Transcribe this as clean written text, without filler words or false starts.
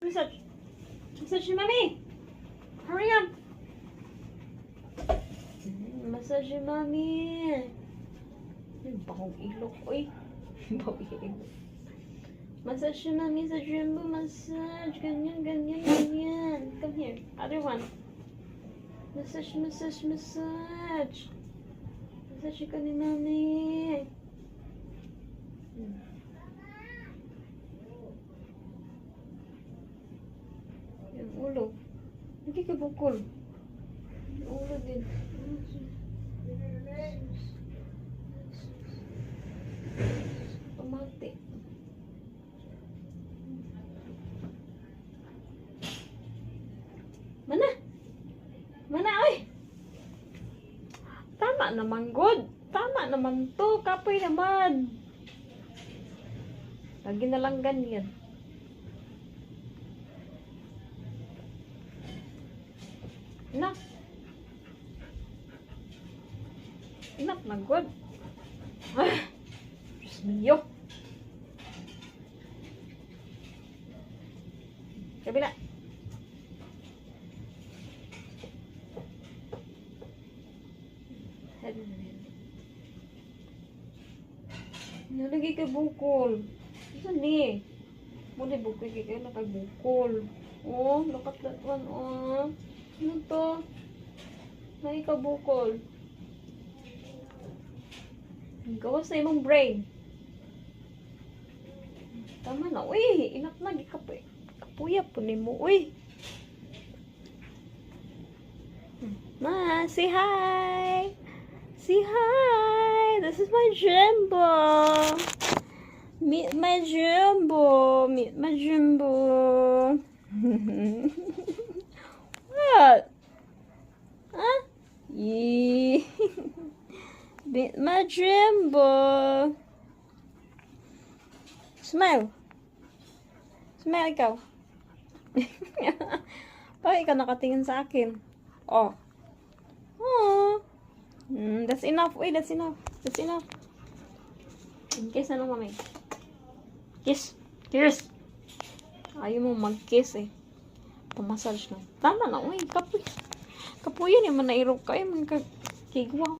Massage. Massage ni Mami. Hurry up. Massage ni Mami. Bawang ilok. Uy. Bawang ilok. Massage ni Mami sa Jumbo. Massage. Ganyan, ganyan, ganyan. Come here. Other one. Massage, massage, massage. Massage ka ni Mami. Yung ulo. Hindi ka bukol. Yung ulo din. Pamati. Mana? Mana, ay! Tama naman, good. Tama naman to. Kapoy naman. Lagi na lang ganyan. Enough. Enough na, good. Ah, Diyos mio. Kabila. Nalagay kay bukol. Saan ni? Muli bukol kay na kay bukol. Oh, look at that one. Oh. Ano to? May kabukol. Gawas na imong brain. Tama na. Uy, inak na. Kapuya po ni mo. Uy. Ma, say hi. Say hi. This is my Jumbo. Meet my Jumbo. Meet my Jumbo. What? Huh? Yee. Meet my Jumbo. Smile. Smile ikaw. Bakit ikaw nakatingin sa akin? Oh. Oh. That's enough. Wait, that's enough. That's enough. Kiss ano, Mami? Kiss. Kiss. Ayaw mo mag-kiss eh. Pamassage na. Tama na. Uy, kapuyan naman na irok kayo. Mga kigwa.